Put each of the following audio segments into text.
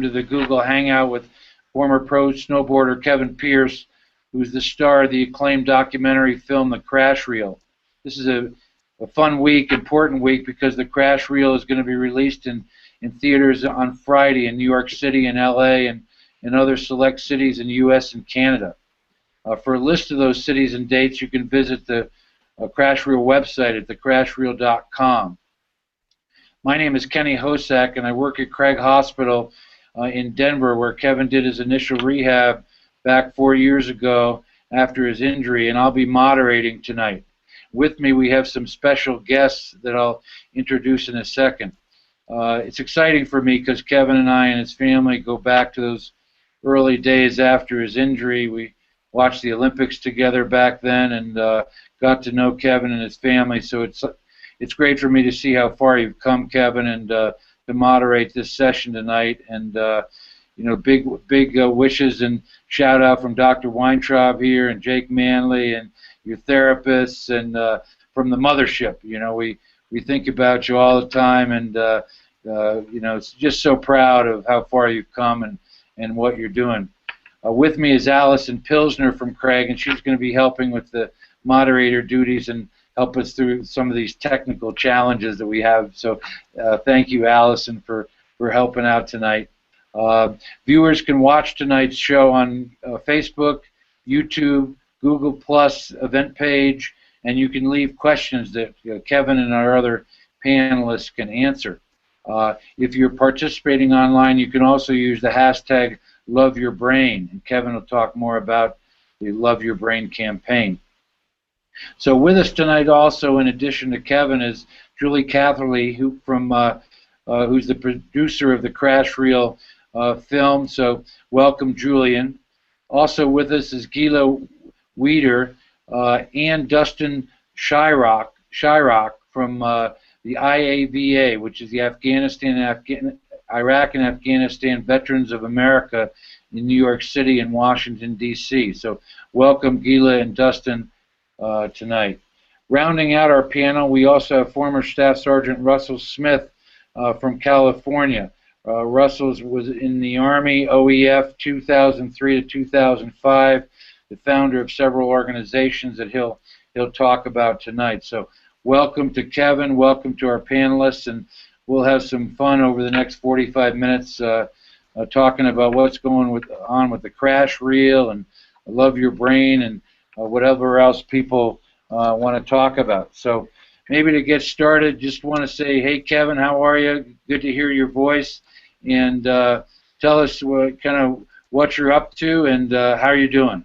to the Google Hangout with former pro snowboarder Kevin Pearce, who's the star of the acclaimed documentary film The Crash Reel. This is a fun week, important week, because The Crash Reel is going to be released in theaters on Friday in New York City and LA and other select cities in the US and Canada. For a list of those cities and dates, you can visit the Crash Reel website at thecrashreel.com. My name is Kenny Hosack, and I work at Craig Hospital in Denver, where Kevin did his initial rehab back 4 years ago after his injury, and I'll be moderating tonight. With me, we have some special guests that I'll introduce in a second. It's exciting for me because Kevin and I and his family go back to those early days after his injury. We watched the Olympics together back then and got to know Kevin and his family, so it's great for me to see how far you've come, Kevin, and to moderate this session tonight. And you know, big wishes and shout out from Dr. Weintraub here and Jake Manley and your therapists and from the mothership. You know, we think about you all the time, and you know, it's just so proud of how far you've come and what you're doing. With me is Allison Pilsner from Craig, and she's going to be helping with the moderator duties and help us through some of these technical challenges that we have. So thank you, Allison, for helping out tonight. Viewers can watch tonight's show on Facebook, YouTube, Google Plus event page, and you can leave questions that Kevin and our other panelists can answer. If you're participating online, you can also use the hashtag #LoveYourBrain, and Kevin will talk more about the Love Your Brain campaign. So with us tonight also, in addition to Kevin, is Julie Catherley, who's the producer of the Crash Reel film. So welcome, Julian. Also with us is Gila Weeder and Dustin Shyrock from the IAVA, which is the Iraq and Afghanistan Veterans of America in New York City and Washington, D.C. So welcome, Gila and Dustin, tonight. Rounding out our panel, we also have former Staff Sergeant Russell Smith from California. Russell was in the Army, OEF, 2003 to 2005, the founder of several organizations that he'll talk about tonight. So welcome to Kevin, welcome to our panelists, and we'll have some fun over the next 45 minutes talking about what's going on with the Crash Reel and Love Your Brain and whatever else people want to talk about. So maybe to get started, just want to say, hey, Kevin, how are you? Good to hear your voice, and tell us what you're up to and how you're doing.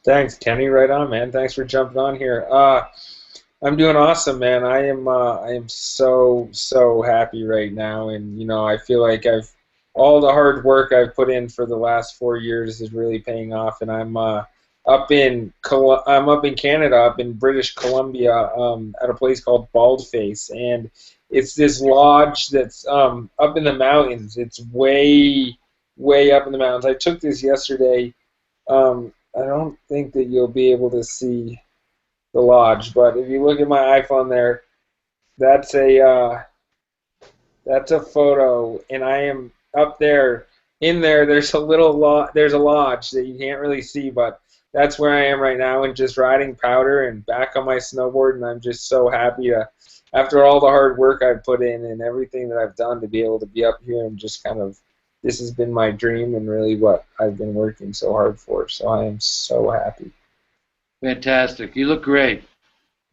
Thanks, Kenny. Right on, man. Thanks for jumping on here. I'm doing awesome, man. I am so happy right now, and you know, I feel like all the hard work I've put in for the last 4 years is really paying off, and I'm up in Canada, up in British Columbia, at a place called Baldface, and it's this lodge that's up in the mountains. It's way up in the mountains. I took this yesterday. I don't think that you'll be able to see the lodge, but if you look at my iPhone there, that's a photo, and I am up there. In there, there's a lodge that you can't really see, but that's where I am right now, and just riding powder and back on my snowboard, and I'm just so happy to, after all the hard work I've put in and everything that I've done, to be able to be up here and just kind of, this has been my dream and really what I've been working so hard for, so I am so happy. Fantastic. You look great.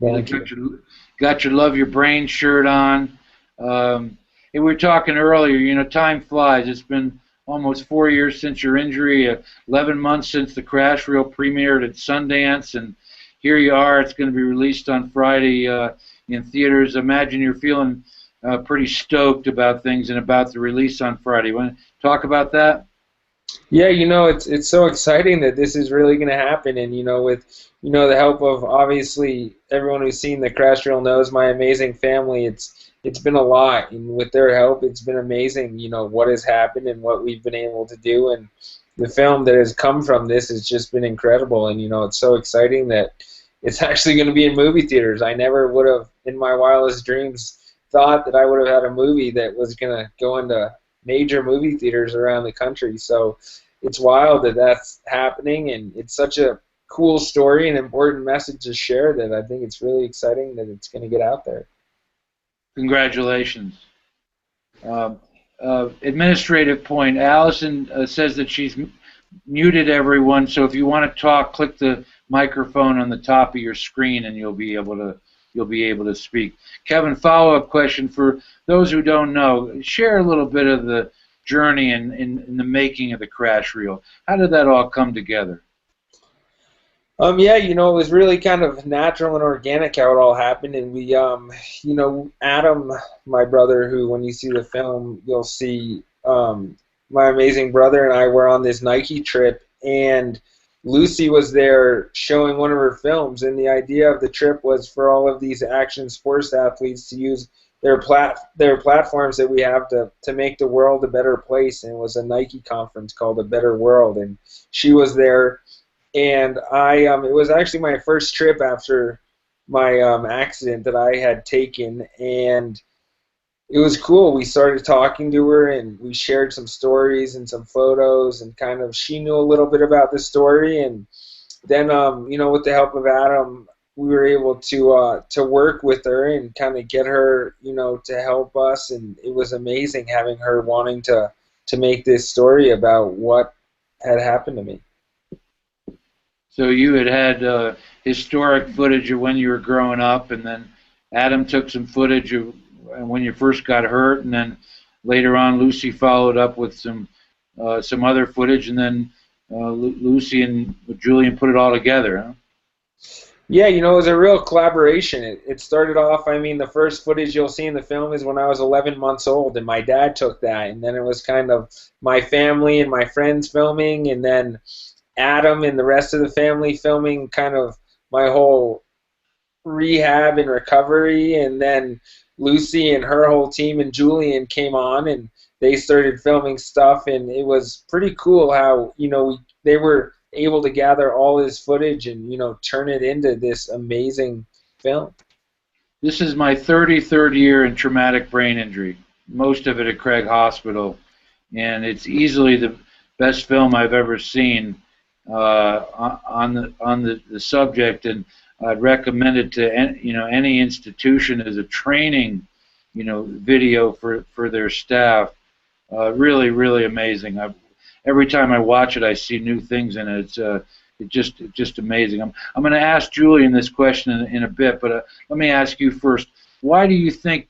Thank you. Got your Love Your Brain shirt on. And we were talking earlier, you know, time flies. It's been almost 4 years since your injury, 11 months since the Crash Reel premiered at Sundance, and here you are. It's going to be released on Friday in theaters. I imagine you're feeling pretty stoked about things and about the release on Friday. Want to talk about that? Yeah, you know, it's so exciting that this is really going to happen, and you know, with the help of obviously everyone who's seen the Crash Reel knows my amazing family. It's been a lot, and with their help, it's been amazing. You know what has happened and what we've been able to do, and the film that has come from this has just been incredible. And you know, it's so exciting that it's actually going to be in movie theaters. I never would have, in my wildest dreams, thought that I would have had a movie that was going to go into major movie theaters around the country. So it's wild that that's happening, and it's such a cool story and important message to share that I think it's really exciting that it's going to get out there. Congratulations. Um, Administrative point. Allison says that she's muted everyone, so if you want to talk, click the microphone on the top of your screen, and you'll be able to speak. Kevin, follow-up question for those who don't know. Share a little bit of the journey in the making of the crash reel. How did that all come together? Yeah, you know, it was really kind of natural and organic how it all happened, and we, you know, Adam, my brother, who when you see the film, you'll see my amazing brother and I were on this Nike trip, and Lucy was there showing one of her films, and the idea of the trip was for all of these action sports athletes to use their platforms that we have to make the world a better place, and it was a Nike conference called A Better World, and she was there. And it was actually my first trip after my accident that I had taken, and it was cool. We started talking to her, and we shared some stories and some photos, and kind of she knew a little bit about the story, and then you know, with the help of Adam, we were able to work with her and kind of get her, you know, to help us, and it was amazing having her wanting to make this story about what had happened to me. So you had historic footage of when you were growing up, and then Adam took some footage of when you first got hurt, and then later on Lucy followed up with some other footage, and then Lucy and Julian put it all together. Huh? Yeah, you know, it was a real collaboration. It started off, I mean, the first footage you'll see in the film is when I was 11 months old, and my dad took that, and then it was kind of my family and my friends filming, and then Adam and the rest of the family filming kind of my whole rehab and recovery, and then Lucy and her whole team and Julian came on and they started filming stuff, and it was pretty cool how, you know, they were able to gather all this footage and, you know, turn it into this amazing film. This is my 33rd year in traumatic brain injury, most of it at Craig Hospital, and it's easily the best film I've ever seen on the subject, and I'd recommend it to any institution as a training video for their staff. Really, really amazing. Every time I watch it, I see new things in it. It's just amazing. I'm going to ask Julian this question in a bit, but let me ask you first. Why do you think?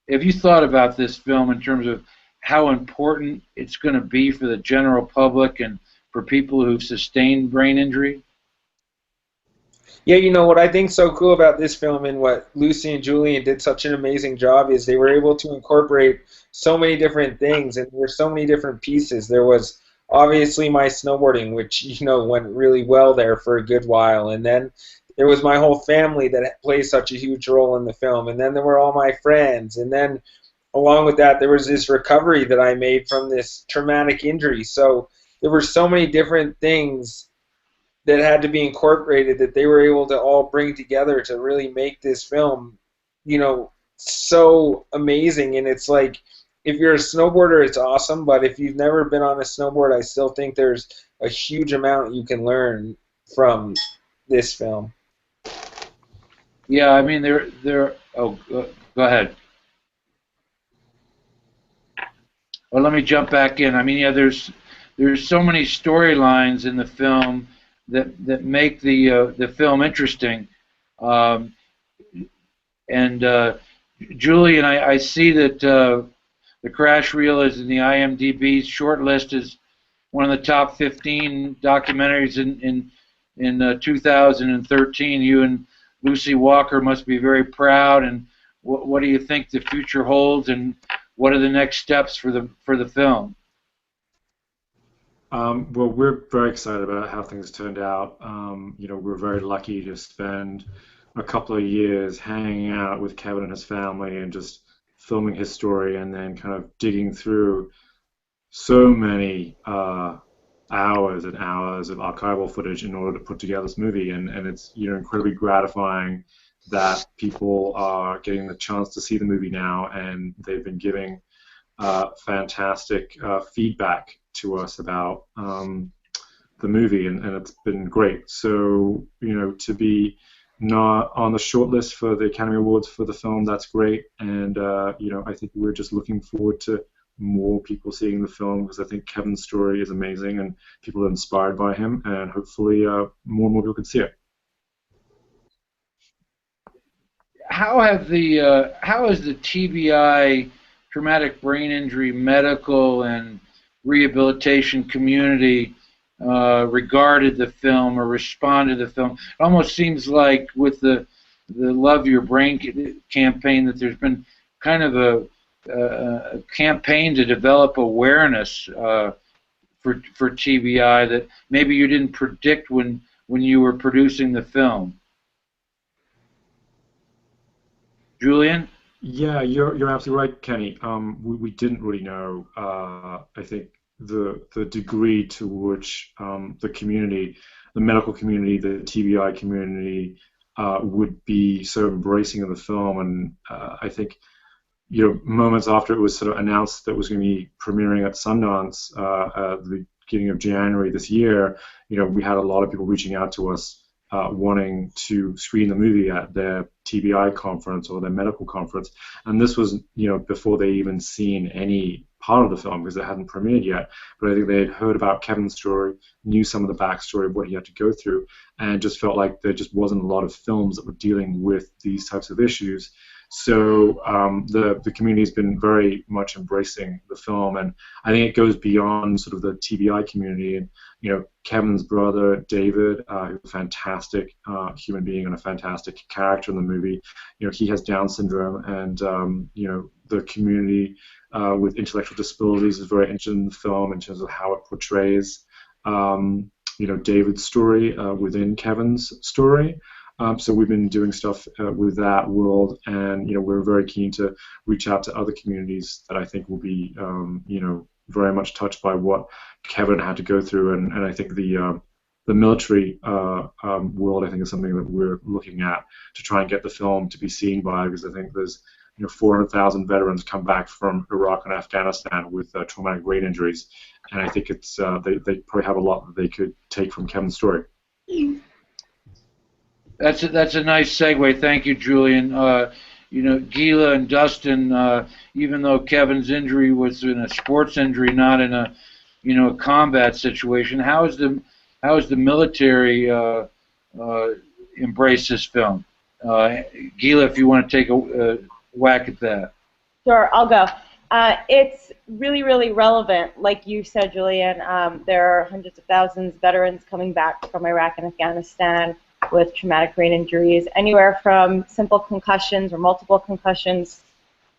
Have you thought about this film in terms of how important it's going to be for the general public and for people who've sustained brain injury? Yeah, you know what I think so cool about this film and what Lucy and Julian did such an amazing job is they were able to incorporate so many different things, and there were so many different pieces. There was obviously my snowboarding, which, you know, went really well there for a good while, and then there was my whole family that plays such a huge role in the film, and then there were all my friends, and then along with that there was this recovery that I made from this traumatic injury. So there were so many different things that had to be incorporated that they were able to all bring together to really make this film, you know, so amazing. And it's like, if you're a snowboarder, it's awesome, but if you've never been on a snowboard, I still think there's a huge amount you can learn from this film. Yeah, I mean, oh, go ahead. Well, let me jump back in. I mean, yeah, there's so many storylines in the film that make the film interesting. And Julie, and I see that the crash reel is in the IMDb short list as one of the top 15 documentaries in 2013. You and Lucy Walker must be very proud. And what do you think the future holds, and what are the next steps for the film? Well, we're very excited about how things turned out. We're very lucky to spend a couple of years hanging out with Kevin and his family and just filming his story, and then kind of digging through so many hours and hours of archival footage in order to put together this movie. And it's incredibly gratifying that people are getting the chance to see the movie now, and they've been giving fantastic feedback to us about the movie, and it's been great. So, to be not on the short list for the Academy Awards for the film, that's great. And, I think we're just looking forward to more people seeing the film, because I think Kevin's story is amazing and people are inspired by him, and hopefully more and more people can see it. How has the TBI, traumatic brain injury, medical and rehabilitation community regarded the film or responded to the film? It almost seems like with the Love Your Brain campaign that there's been kind of a campaign to develop awareness for TBI that maybe you didn't predict when you were producing the film. Julian? Yeah, you're absolutely right, Kenny. We didn't really know. I think the degree to which the community, the medical community, the TBI community, would be so embracing of the film, and I think moments after it was sort of announced that it was going to be premiering at Sundance at the beginning of January this year, we had a lot of people reaching out to us wanting to screen the movie at their TBI conference or their medical conference. And this was, before they even seen any part of the film, because it hadn't premiered yet. But I think they had heard about Kevin's story, knew some of the backstory of what he had to go through, and just felt like there just wasn't a lot of films that were dealing with these types of issues. So the community has been very much embracing the film, and I think it goes beyond sort of the TBI community. And Kevin's brother David, who's a fantastic human being and a fantastic character in the movie, he has Down syndrome, and the community with intellectual disabilities is very interested in the film in terms of how it portrays David's story within Kevin's story. So we've been doing stuff with that world, and we're very keen to reach out to other communities that I think will be very much touched by what Kevin had to go through, and I think the military world, I think, is something that we're looking at to try and get the film to be seen by, because I think there's 400,000 veterans come back from Iraq and Afghanistan with traumatic brain injuries, and I think it's they probably have a lot that they could take from Kevin's story. That's a nice segue. Thank you, Julian. Gila and Dustin, even though Kevin's injury was in a sports injury, not in a a combat situation, how is the military embrace this film? Gila, if you want to take a whack at that. Sure, I'll go. It's really, really relevant. Like you said, Julian, there are hundreds of thousands of veterans coming back from Iraq and Afghanistan with traumatic brain injuries, anywhere from simple concussions or multiple concussions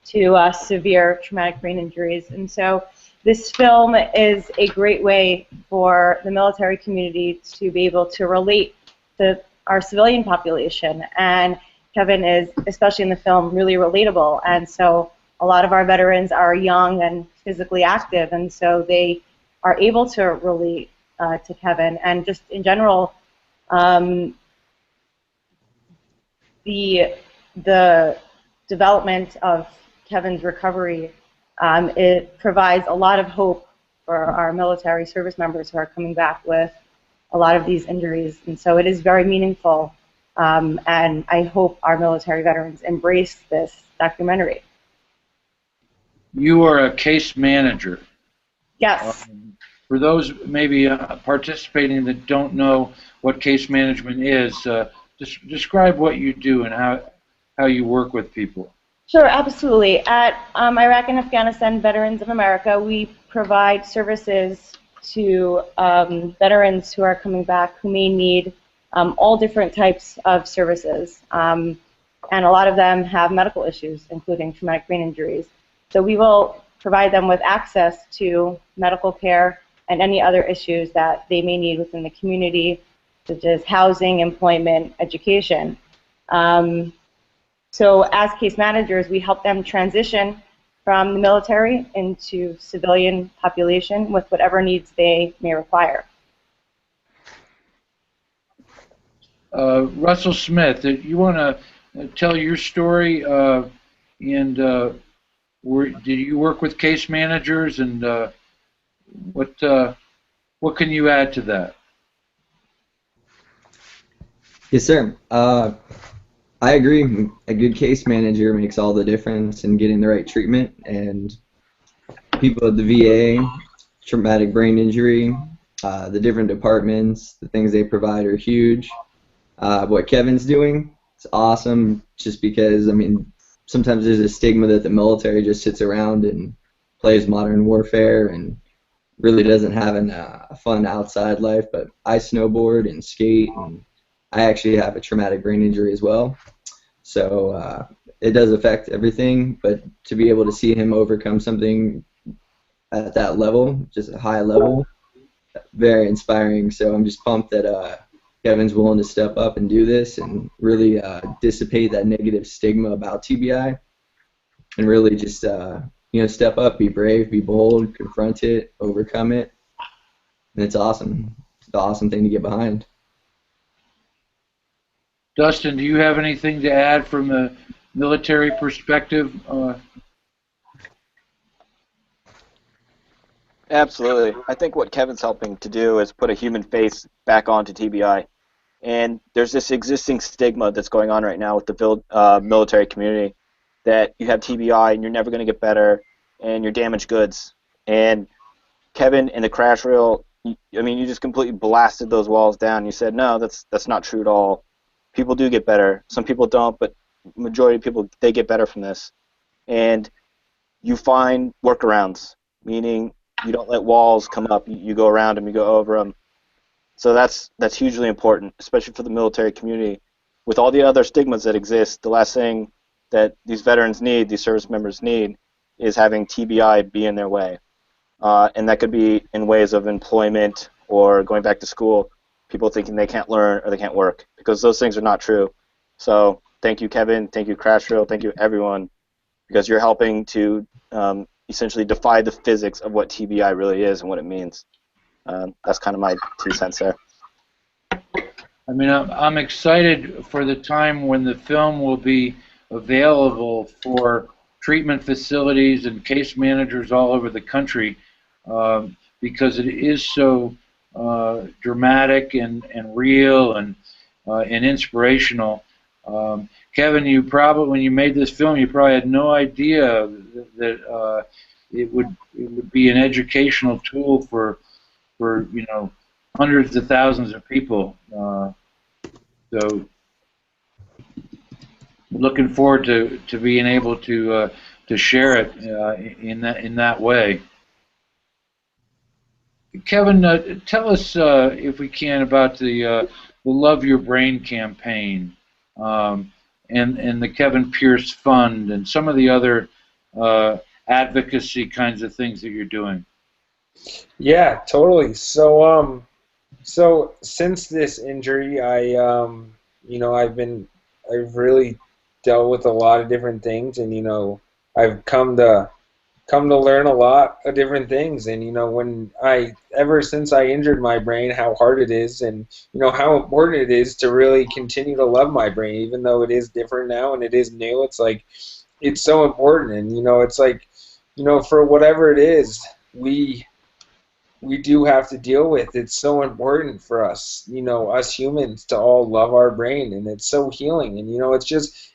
to severe traumatic brain injuries. And so this film is a great way for the military community to be able to relate to our civilian population. And Kevin is, especially in the film, really relatable. And so a lot of our veterans are young and physically active, and so they are able to relate to Kevin. And just in general, the development of Kevin's recovery, it provides a lot of hope for our military service members who are coming back with a lot of these injuries. And so it is very meaningful, and I hope our military veterans embrace this documentary. You are a case manager. Yes. For those maybe participating that don't know what case management is, describe what you do and how you work with people. Sure, absolutely. At Iraq and Afghanistan Veterans of America, we provide services to veterans who are coming back who may need all different types of services. And a lot of them have medical issues, including traumatic brain injuries. So we will provide them with access to medical care and any other issues that they may need within the community, such as housing, employment, education. So as case managers, we help them transition from the military into civilian population with whatever needs they may require. Russell Smith, you want to tell your story and did you work with case managers, and what can you add to that? Yes, sir. I agree. A good case manager makes all the difference in getting the right treatment. And people at the VA, traumatic brain injury, the different departments, the things they provide are huge. What Kevin's doing is awesome, just because, I mean, sometimes there's a stigma that the military just sits around and plays modern warfare and really doesn't have a fun outside life. But I snowboard and skate, and I actually have a traumatic brain injury as well. So it does affect everything, but to be able to see him overcome something at that level, just a high level, very inspiring. So I'm just pumped that Kevin's willing to step up and do this and really dissipate that negative stigma about TBI, and really just step up, be brave, be bold, confront it, overcome it, and it's awesome. It's an awesome thing to get behind. Dustin, do you have anything to add from the military perspective? Absolutely. I think what Kevin's helping to do is put a human face back onto TBI. And there's this existing stigma that's going on right now with the military community that you have TBI and you're never going to get better and you're damaged goods. And Kevin, in the crash reel, I mean, you just completely blasted those walls down. You said, no, that's not true at all. People do get better. Some people don't, but majority of people, they get better from this. And you find workarounds, meaning you don't let walls come up. You go around them, you go over them. So that's hugely important, especially for the military community. With all the other stigmas that exist, the last thing that these veterans need, these service members need, is having TBI be in their way. And that could be in ways of employment or going back to school, people thinking they can't learn or they can't work, because those things are not true. So thank you, Kevin. Thank you, Crash Reel. Thank you, everyone, because you're helping to essentially defy the physics of what TBI really is and what it means. That's kind of my 2 cents there. I mean, I'm excited for the time when the film will be available for treatment facilities and case managers all over the country, because it is so dramatic and real and inspirational. Kevin, you probably, when you made this film, you probably had no idea that it would be an educational tool for hundreds of thousands of people. So looking forward to being able to share it in that way. Kevin, tell us, if we can, about the Love Your Brain campaign, and the Kevin Pearce Fund, and some of the other advocacy kinds of things that you're doing. Yeah, totally. So since this injury, I've really dealt with a lot of different things, and I've come to learn a lot of different things. And ever since I injured my brain, how hard it is, and how important it is to really continue to love my brain, even though it is different now and it is new. It's like, it's so important, and it's like, for whatever it is, we do have to deal with. It's so important for us, us humans, to all love our brain, and it's so healing. And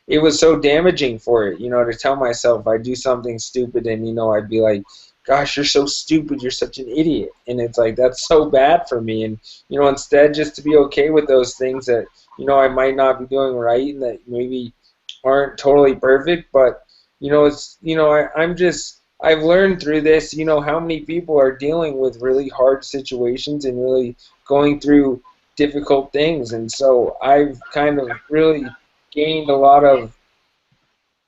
it was so damaging for it, to tell myself I'd do something stupid, and I'd be like, gosh, you're so stupid, you're such an idiot. And it's like, that's so bad for me. And instead, just to be okay with those things that I might not be doing right, and that maybe aren't totally perfect, but I've learned through this, how many people are dealing with really hard situations and really going through difficult things. And so I've kind of really gained a lot of,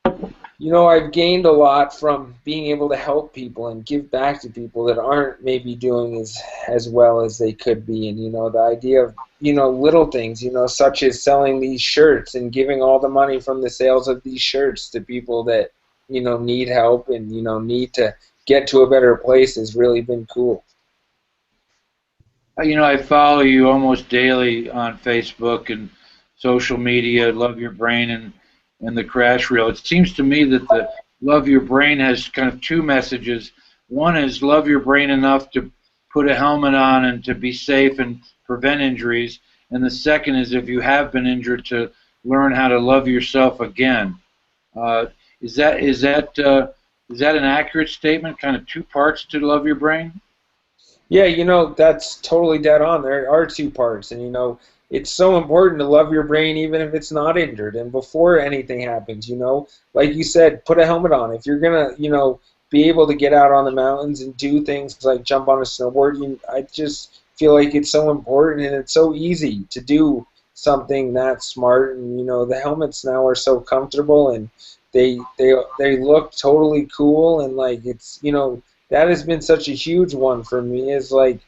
I've gained a lot from being able to help people and give back to people that aren't maybe doing as well as they could be. And, the idea of, little things, such as selling these shirts and giving all the money from the sales of these shirts to people that, need help and, need to get to a better place, has really been cool. I follow you almost daily on Facebook and social media, Love Your Brain and the Crash Reel. It seems to me that Love Your Brain has kind of two messages. One is love your brain enough to put a helmet on and to be safe and prevent injuries. And the second is if you have been injured, to learn how to love yourself again. Uh, is that an accurate statement? Kind of two parts to Love Your Brain? Yeah, that's totally dead on. There are two parts, and it's so important to love your brain even if it's not injured and before anything happens. Like you said, put a helmet on. If you're gonna, be able to get out on the mountains and do things like jump on a snowboard, I just feel like it's so important and it's so easy to do something that smart. And the helmets now are so comfortable and they look totally cool, and like it's that has been such a huge one for me. Is like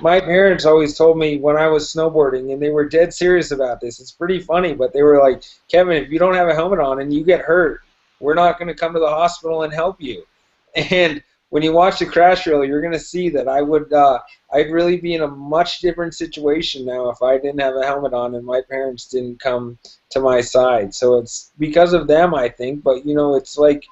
my parents always told me when I was snowboarding, and they were dead serious about this. It's pretty funny, but they were like, Kevin, if you don't have a helmet on and you get hurt, we're not going to come to the hospital and help you. And when you watch the crash reel, you're going to see that I'd really be in a much different situation now if I didn't have a helmet on and my parents didn't come to my side. So it's because of them, I think, but it's like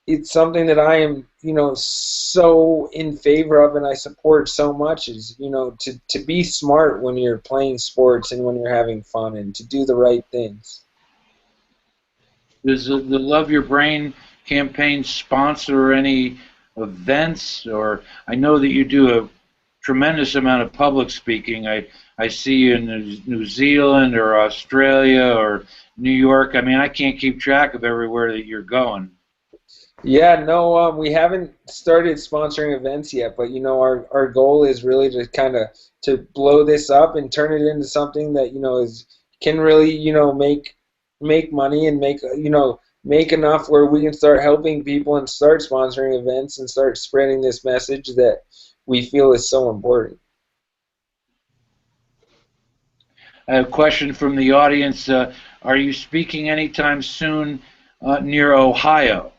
it's something that I am, so in favor of and I support so much is, to be smart when you're playing sports and when you're having fun and to do the right things. Does the Love Your Brain campaign sponsor any events? Or I know that you do a tremendous amount of public speaking. I see you in New Zealand or Australia or New York. I mean, I can't keep track of everywhere that you're going. Yeah, no, we haven't started sponsoring events yet, but our goal is really to kind of to blow this up and turn it into something that can really make money and make enough where we can start helping people and start sponsoring events and start spreading this message that we feel is so important. I have a question from the audience. Are you speaking anytime soon near Ohio?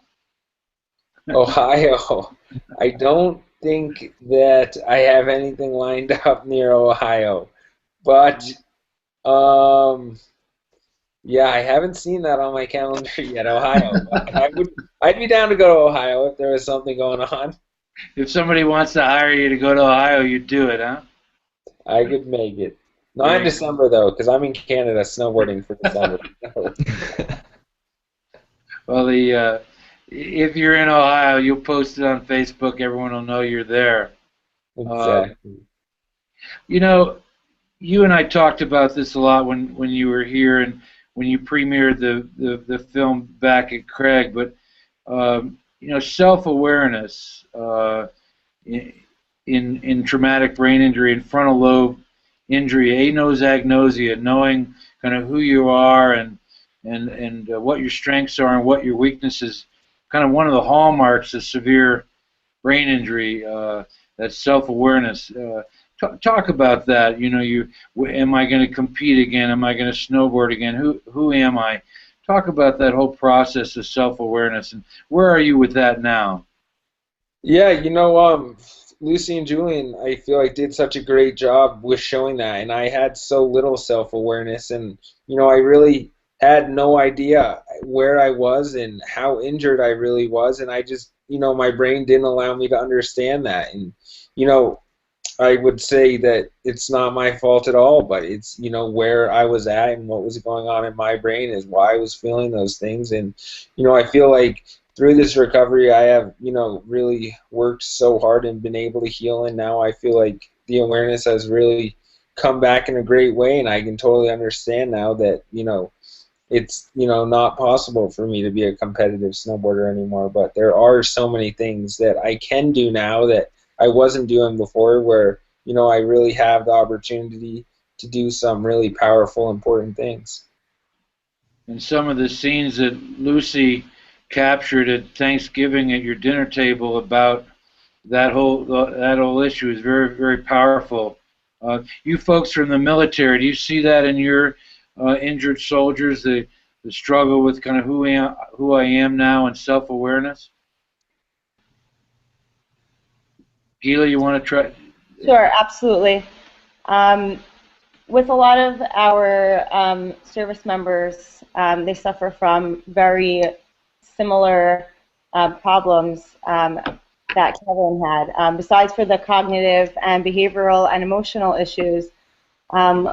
Ohio. I don't think that I have anything lined up near Ohio, but yeah, I haven't seen that on my calendar yet. Ohio. I'd be down to go to Ohio if there was something going on. If somebody wants to hire you to go to Ohio, you'd do it, huh? I could make it. Not in December though, because I'm in Canada snowboarding for December. Well, if you're in Ohio, you'll post it on Facebook. Everyone will know you're there. Exactly. You and I talked about this a lot when you were here and when you premiered the film back at Craig. But self-awareness in traumatic brain injury and frontal lobe injury, anosognosia, knowing kind of who you are and what your strengths are and what your weaknesses. Kind of one of the hallmarks of severe brain injury, that self-awareness. Talk about that. Am I going to compete again? Am I going to snowboard again? Who am I? Talk about that whole process of self-awareness, and where are you with that now? Yeah, Lucy and Julian, I feel like did such a great job with showing that, and I had so little self-awareness, and I really had no idea where I was and how injured I really was, and I just, my brain didn't allow me to understand that, and I would say that it's not my fault at all, but it's, where I was at and what was going on in my brain is why I was feeling those things. And, I feel like through this recovery, I have, really worked so hard and been able to heal. And now I feel like the awareness has really come back in a great way. And I can totally understand now that, it's, not possible for me to be a competitive snowboarder anymore. But there are so many things that I can do now that I wasn't doing before, where I really have the opportunity to do some really powerful, important things. And some of the scenes that Lucy captured at Thanksgiving at your dinner table about that whole issue is very, very powerful. You folks from the military, do you see that in your injured soldiers, the struggle with kind of who I am now and self-awareness? Gila, you want to try? Sure, absolutely. With a lot of our service members, they suffer from very similar problems that Kevin had. Besides for the cognitive and behavioral and emotional issues,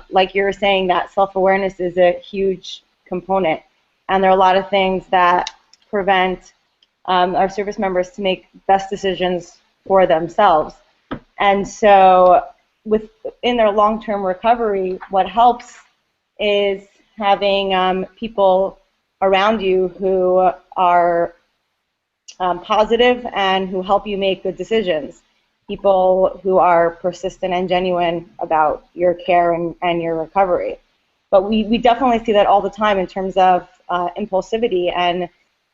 like you were saying, that self-awareness is a huge component. And there are a lot of things that prevent our service members to make best decisions for themselves. And so in their long-term recovery, what helps is having people around you who are positive and who help you make good decisions. People who are persistent and genuine about your care and your recovery. But we definitely see that all the time in terms of impulsivity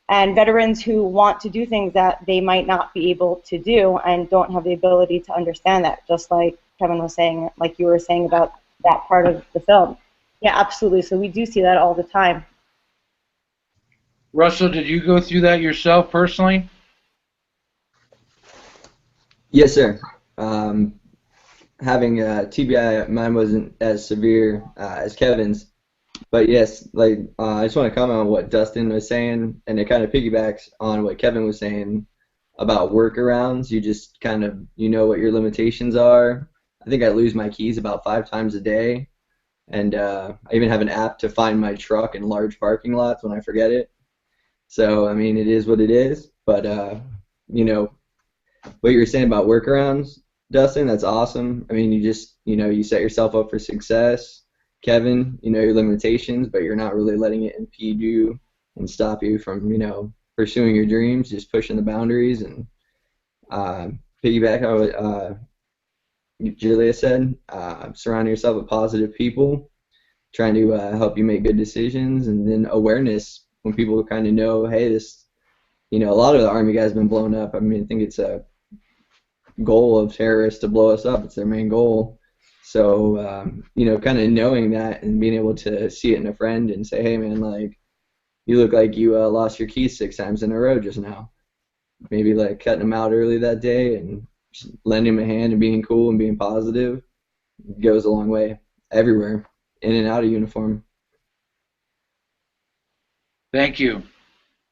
and veterans who want to do things that they might not be able to do and don't have the ability to understand that, just like Kevin was saying, like you were saying about that part of the film. Yeah, absolutely. So we do see that all the time. Russell, did you go through that yourself personally? Yes, sir. Having TBI, mine wasn't as severe as Kevin's. But yes, like I just want to comment on what Dustin was saying, and it kind of piggybacks on what Kevin was saying about workarounds. You just kind of, you know what your limitations are. I think I lose my keys about 5 times a day, and I even have an app to find my truck in large parking lots when I forget it. So, I mean, it is what it is, but, you know, what you were saying about workarounds, Dustin, that's awesome. I mean, you just, you know, you set yourself up for success. Kevin, you know your limitations, but you're not really letting it impede you and stop you from, you know, pursuing your dreams, just pushing the boundaries. And piggyback on what Julia said, surround yourself with positive people, trying to help you make good decisions, and then awareness when people kind of know, hey, this, you know, a lot of the Army guys have been blown up. I mean, I think it's a goal of terrorists to blow us up. It's their main goal. So, you know, kind of knowing that and being able to see it in a friend and say, hey, man, like, you look like you lost your keys 6 times in a row just now. Maybe, like, cutting them out early that day and just lending them a hand and being cool and being positive goes a long way everywhere, in and out of uniform. Thank you.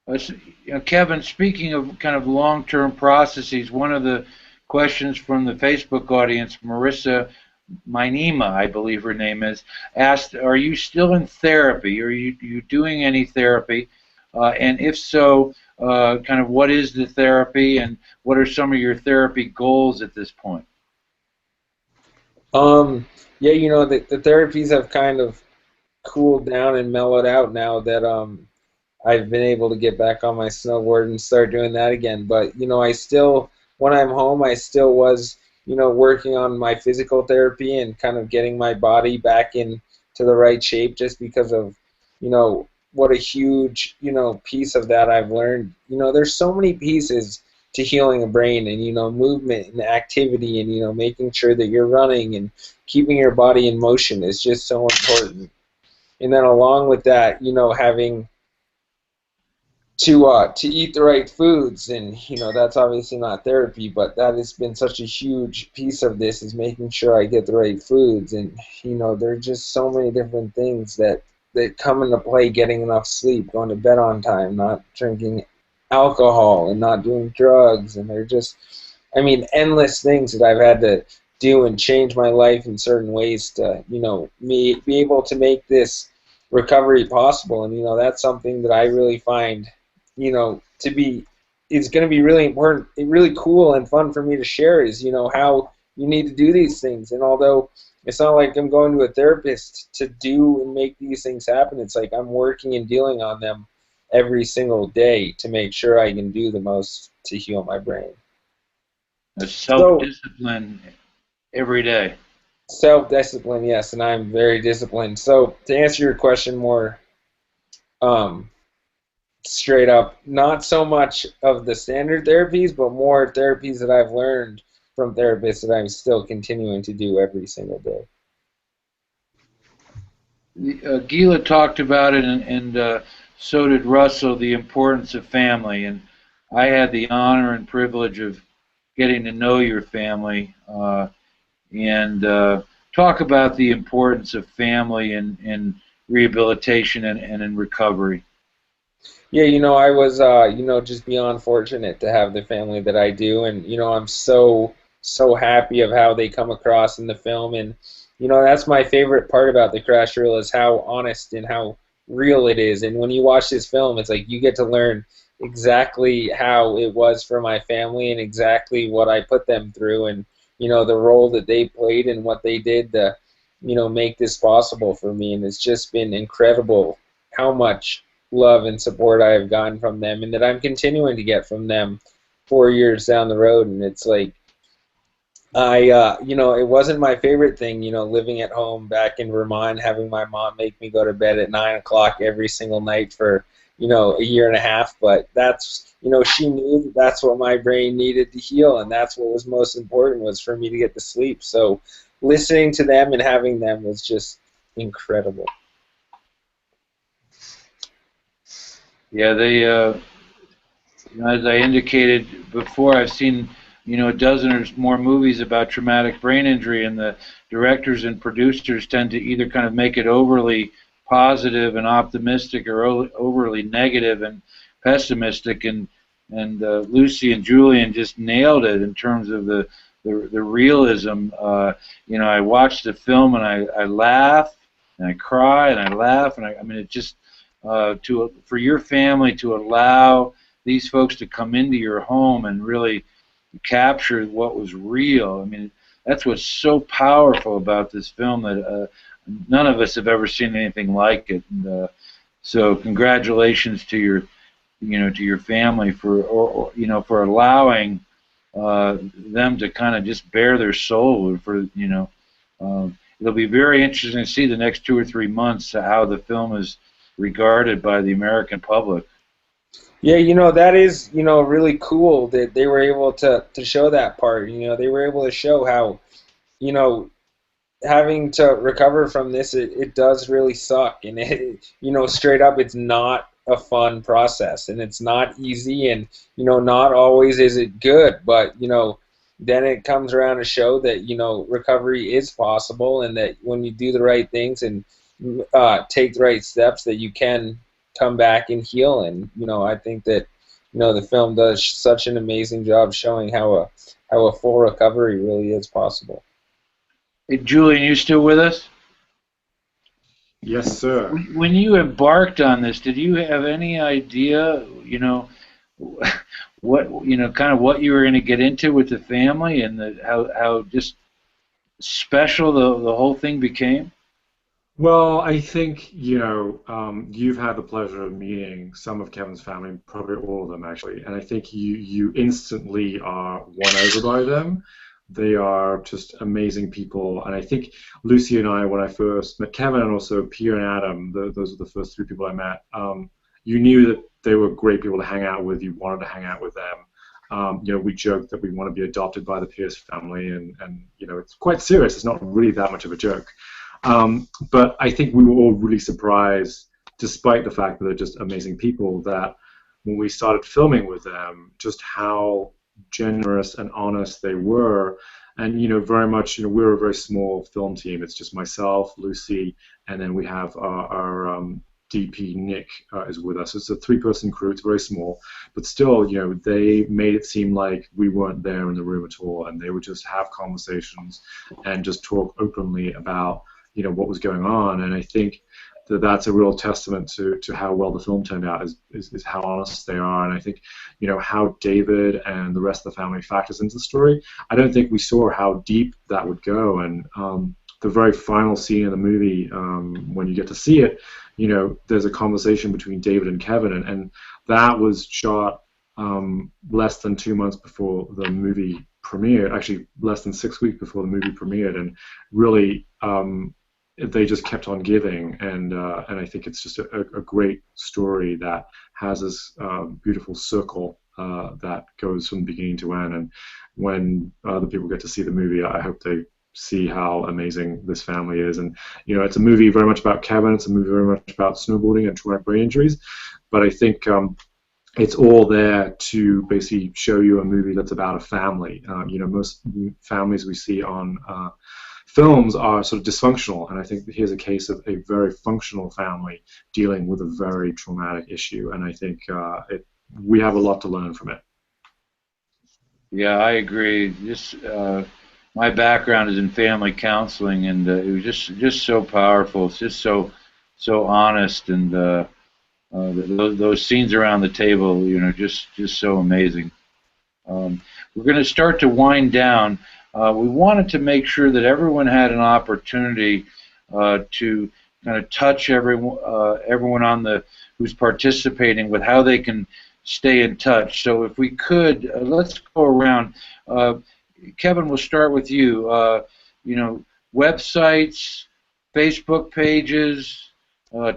You know, Kevin, speaking of kind of long-term processes, one of the questions from the Facebook audience, Marissa Minema, I believe her name is, asked, are you still in therapy? Are you doing any therapy? And if so, kind of what is the therapy and what are some of your therapy goals at this point? Yeah, you know, the therapies have kind of cooled down and mellowed out now that I've been able to get back on my snowboard and start doing that again. But, you know, I still, when I'm home, I still was, you know, working on my physical therapy and kind of getting my body back into the right shape, just because of, you know, what a huge, you know, piece of that I've learned. You know, there's so many pieces to healing a brain, and, you know, movement and activity, and, you know, making sure that you're running and keeping your body in motion is just so important. And then along with that, you know, having to eat the right foods, and, you know, that's obviously not therapy, but that has been such a huge piece of this, is making sure I get the right foods. And, you know, there are just so many different things that come into play: getting enough sleep, going to bed on time, not drinking alcohol, and not doing drugs. And they're just, I mean, endless things that I've had to do and change my life in certain ways to, you know, be able to make this recovery possible. And, you know, that's something that I really find, you know, it's going to be really important, really cool and fun for me to share, is, you know, how you need to do these things. And although it's not like I'm going to a therapist to do and make these things happen, it's like I'm working and dealing on them every single day to make sure I can do the most to heal my brain. Self-discipline every day. Self-discipline, yes, and I'm very disciplined. So to answer your question more straight up, not so much of the standard therapies, but more therapies that I've learned from therapists that I'm still continuing to do every single day. Gila talked about it, and so did Russell, the importance of family. And I had the honor and privilege of getting to know your family and talk about the importance of family in rehabilitation and in recovery. Yeah, I was, just beyond fortunate to have the family that I do, and I'm so happy of how they come across in the film, and that's my favorite part about the crash reel is how honest and how real it is, and when you watch this film, it's like you get to learn exactly how it was for my family and exactly what I put them through, and the role that they played and what they did to, make this possible for me, and it's just been incredible how much love and support I have gotten from them and that I'm continuing to get from them 4 years down the road. And it's like, it wasn't my favorite thing, living at home back in Vermont, having my mom make me go to bed at 9 o'clock every single night for, a year and a half. But that's, she knew that that's what my brain needed to heal. And that's what was most important was for me to get to sleep. So listening to them and having them was just incredible. Yeah, they, as I indicated before, I've seen, a dozen or more movies about traumatic brain injury, and the directors and producers tend to either kind of make it overly positive and optimistic or overly negative and pessimistic, and Lucy and Julian just nailed it in terms of the realism. I watch the film and I laugh and I cry and I laugh, and I mean it just for your family to allow these folks to come into your home and really capture what was real. I mean, that's what's so powerful about this film that none of us have ever seen anything like it. And, so congratulations to your family for allowing them to kind of just bare their soul. It'll be very interesting to see the next 2 or 3 months how the film is regarded by the American public. Yeah, that is, really cool that they were able to show that part. They were able to show how, you know, having to recover from this, it does really suck. And, straight up, it's not a fun process. And it's not easy. And, not always is it good. But, then it comes around to show that, recovery is possible and that when you do the right things and take the right steps that you can come back and heal. And I think that the film does such an amazing job showing how a full recovery really is possible. Hey, Julian, you still with us? Yes, sir. When you embarked on this, did you have any idea, kind of what you were going to get into with the family and how just special the whole thing became? Well, I think, you've had the pleasure of meeting some of Kevin's family, probably all of them actually, and I think you instantly are won over by them. They are just amazing people, and I think Lucy and I, when I first met Kevin, and also Pierre and Adam, those are the first three people I met, you knew that they were great people to hang out with. You wanted to hang out with them. We joked that we want to be adopted by the Pearce family, and it's quite serious. It's not really that much of a joke. But I think we were all really surprised, despite the fact that they're just amazing people, that when we started filming with them, just how generous and honest they were. And, very much, we're a very small film team. It's just myself, Lucy, and then we have our DP, Nick, is with us. It's a 3-person crew. It's very small. But still, they made it seem like we weren't there in the room at all. And they would just have conversations and just talk openly about what was going on. And I think that that's a real testament to how well the film turned out is how honest they are. And I think how David and the rest of the family factors into the story. I don't think we saw how deep that would go. And the very final scene in the movie, when you get to see it, there's a conversation between David and Kevin, and that was shot less than 2 months before the movie premiered, actually less than 6 weeks before the movie premiered, and really they just kept on giving, and I think it's just a great story that has this beautiful circle that goes from beginning to end. And when the people get to see the movie, I hope they see how amazing this family is. And it's a movie very much about Kevin. It's a movie very much about snowboarding and traumatic brain injuries. But I think it's all there to basically show you a movie that's about a family. Most families we see on films are sort of dysfunctional, and I think here's a case of a very functional family dealing with a very traumatic issue, and I think we have a lot to learn from it. Yeah, I agree. My background is in family counseling, and it was just so powerful. It's just so honest, and those scenes around the table, just so amazing. We're going to start to wind down. We wanted to make sure that everyone had an opportunity to kind of touch everyone who's participating with how they can stay in touch. So if we could, let's go around. Kevin, we'll start with you. Websites, Facebook pages,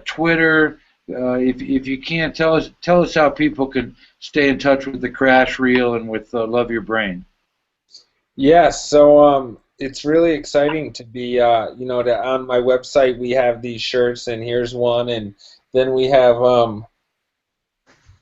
Twitter. If you can't, tell us how people can stay in touch with the Crash Reel and with Love Your Brain. Yeah, so it's really exciting to be, on my website we have these shirts, and here's one, and then we have,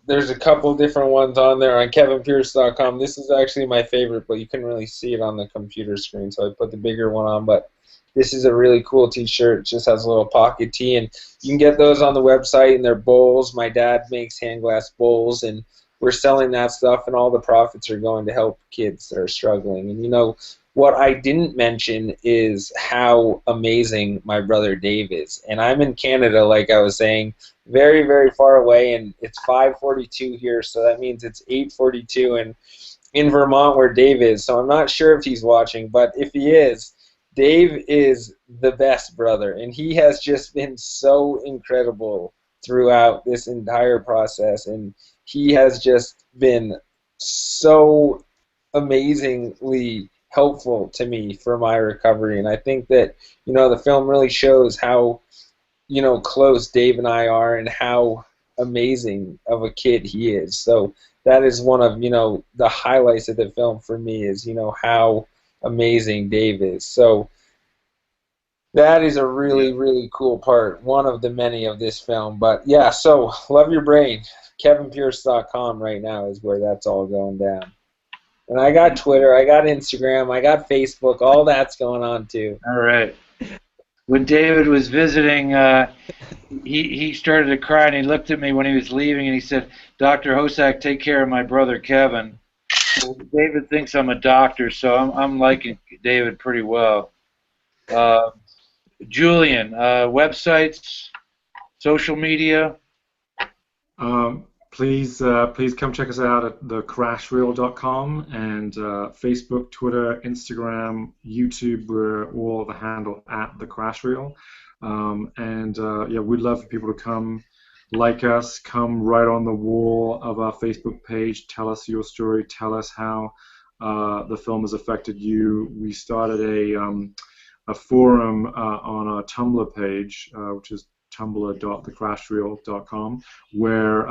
there's a couple different ones on there on kevinpearce.com. This is actually my favorite, but you couldn't really see it on the computer screen, so I put the bigger one on, but this is a really cool t-shirt. It just has a little pocket tee, and you can get those on the website, and they're bowls. My dad makes hand glass bowls, and we're selling that stuff, and all the profits are going to help kids that are struggling. And what I didn't mention is how amazing my brother Dave is. And I'm in Canada, like I was saying, very, very far away, and it's 5:42 here, so that means it's 8:42 in Vermont where Dave is. So I'm not sure if he's watching, but if he is, Dave is the best brother, and he has just been so incredible throughout this entire process, and he has just been so amazingly helpful to me for my recovery. And I think that, the film really shows how, close Dave and I are and how amazing of a kid he is. So that is one of, the highlights of the film for me is, how amazing Dave is. So that is a really, really cool part, one of the many of this film. But yeah, so Love Your Brain. kevinpearce.com right now is where that's all going down. And I got Twitter, I got Instagram, I got Facebook, all that's going on too. All right. When David was visiting, he started to cry, and he looked at me when he was leaving, and he said, "Dr. Hosak, take care of my brother Kevin." Well, David thinks I'm a doctor, so I'm liking David pretty well. Julian, websites, social media. Please come check us out at thecrashreel.com, and Facebook, Twitter, Instagram, YouTube. We're all the handle at the Crash Reel. We'd love for people to come like us, come right on the wall of our Facebook page, tell us your story, tell us how the film has affected you. We started a forum on our Tumblr page, which is tumblr.thecrashreel.com, where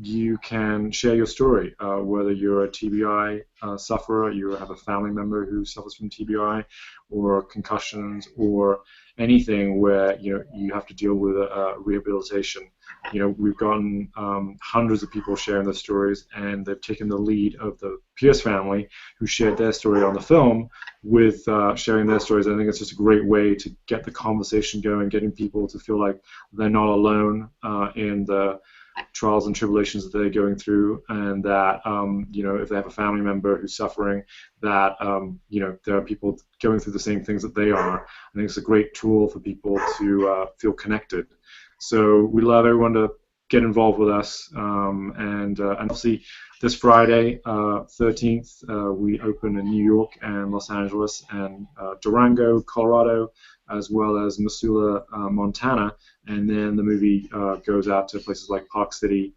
you can share your story, whether you're a TBI sufferer, you have a family member who suffers from TBI, or concussions, or anything where you have to deal with rehabilitation. We've gotten hundreds of people sharing their stories, and they've taken the lead of the Pearce family, who shared their story on the film, with sharing their stories. I think it's just a great way to get the conversation going, getting people to feel like they're not alone in the trials and tribulations that they're going through, and that if they have a family member who's suffering, that there are people going through the same things that they are. I think it's a great tool for people to feel connected. So we love everyone to get involved with us, and obviously this Friday, 13th, we open in New York and Los Angeles and Durango, Colorado, as well as Missoula, Montana, and then the movie goes out to places like Park City,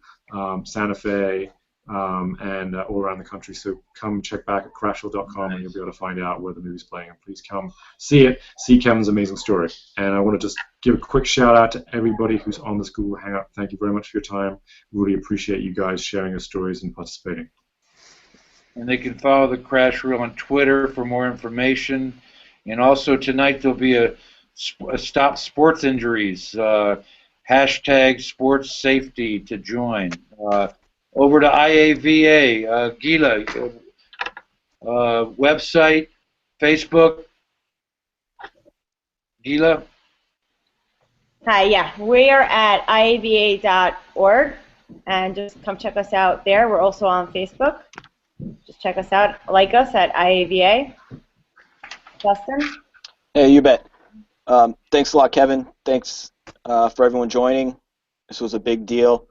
Santa Fe, and all around the country. So come check back at crashel.com, and you'll be able to find out where the movie's playing. And please come see it, see Kevin's amazing story. And I want to just give a quick shout out to everybody who's on this Google Hangout. Thank you very much for your time. Really appreciate you guys sharing your stories and participating. And they can follow the Crash Reel on Twitter for more information. And also tonight there'll be a Stop Sports Injuries, hashtag sports safety to join. Over to IAVA, Gila, website, Facebook. Gila? Hi, yeah. We are at IAVA.org, and just come check us out there. We're also on Facebook. Just check us out, like us at IAVA. Justin? Hey, you bet. Thanks a lot, Kevin. Thanks for everyone joining. This was a big deal.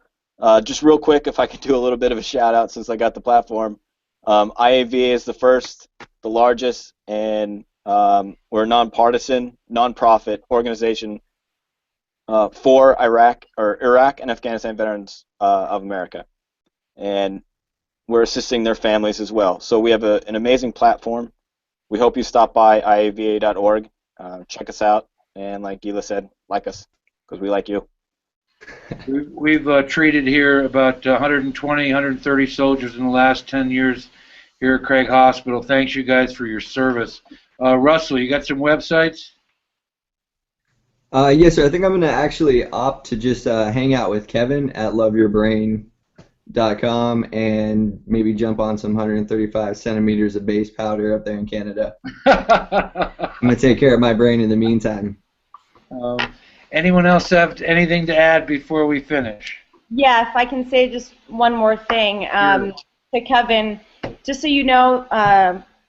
Just real quick, if I could do a little bit of a shout out since I got the platform. IAVA is the first, the largest, and we're a nonpartisan, nonprofit organization for Iraq and Afghanistan veterans of America, and we're assisting their families as well. So we have an amazing platform. We hope you stop by iava.org, check us out, and like Gila said, like us because we like you. We've treated here about 120, 130 soldiers in the last 10 years here at Craig Hospital. Thanks, you guys, for your service. Russell, you got some websites? Yes, sir. I think I'm going to actually opt to just hang out with Kevin at loveyourbrain.com and maybe jump on some 135 centimeters of base powder up there in Canada. I'm going to take care of my brain in the meantime. Anyone else have anything to add before we finish? Yeah, if I can say just one more thing to Kevin, just so you know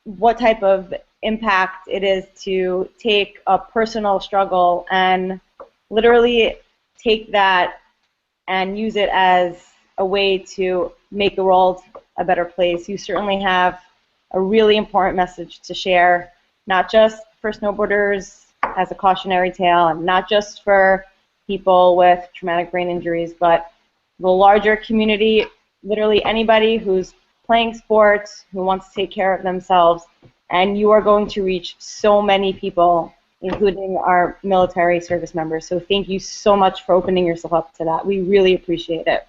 what type of impact it is to take a personal struggle and literally take that and use it as a way to make the world a better place. You certainly have a really important message to share, not just for snowboarders as a cautionary tale and not just for people with traumatic brain injuries, but the larger community, literally anybody who's playing sports, who wants to take care of themselves, and you are going to reach so many people, including our military service members. So thank you so much for opening yourself up to that. We really appreciate it.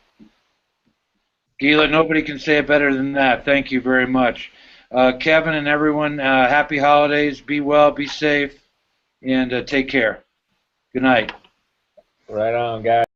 Gila, nobody can say it better than that. Thank you very much. Kevin and everyone, happy holidays. Be well, be safe, and take care. Good night. Right on, guys.